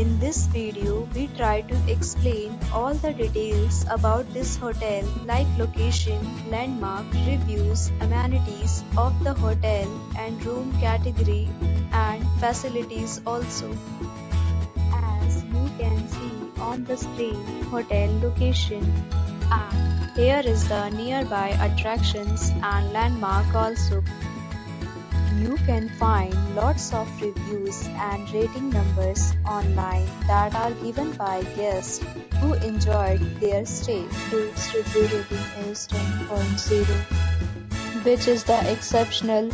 In this video, we try to explain all the details about this hotel like location, landmark, reviews, amenities of the hotel and room category and facilities also. As you can see on the screen, hotel location. And here is the nearby attractions and landmark also. You can find lots of reviews and rating numbers online that are given by guests who enjoyed their stay. Its review rating is 10.0, which is the exceptional.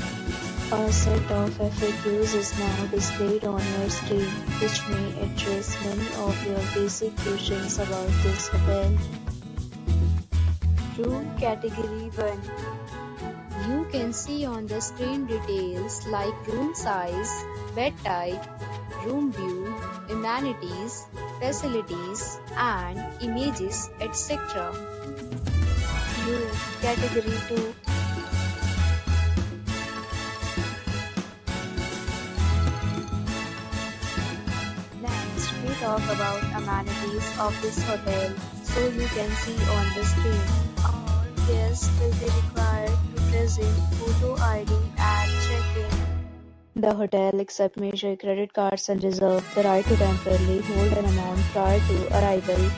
A set of FAQs is now displayed on your screen, which may address many of your basic questions about this hotel. Room Category 1. You can see on the screen details like room size, bed type, room view, amenities, facilities, and images, etc. Room Category 2. Next, we talk about amenities of this hotel. So you can see on the screen, all guests will be required to present photo ID at check-in. The hotel accepts major credit cards and reserves the right to temporarily hold an amount prior to arrival.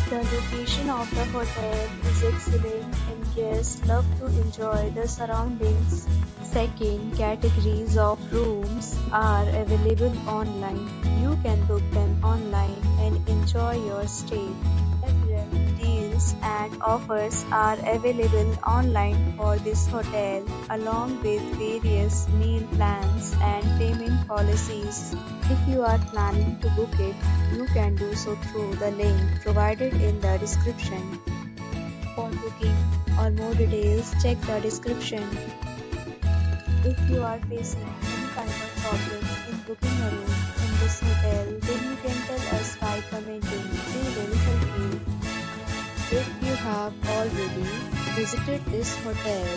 The location of the hotel is excellent and guests love to enjoy the surroundings. Second, categories of rooms are available online. You can book them online and enjoy your stay. Several deals and offers are available online for this hotel, along with various meal plans and payment policies. If you are planning to book it, you can do so through the link provided in the description. For booking or more details, check the description. If you are facing any kind of problem in booking a room in this hotel, then you can tell us by commenting. We will help you. If you have already visited this hotel,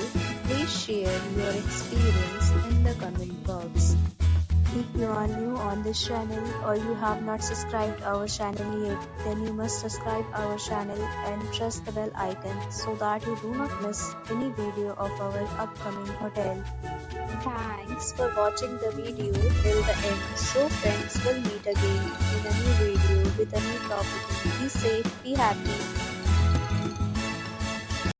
please share your experience in the comment box. If you are new on this channel or you have not subscribed our channel yet, then you must subscribe our channel and press the bell icon so that you do not miss any video of our upcoming hotel. Thanks for watching the video till the end. So friends, will meet again in a new video with a new property. Be safe, be happy.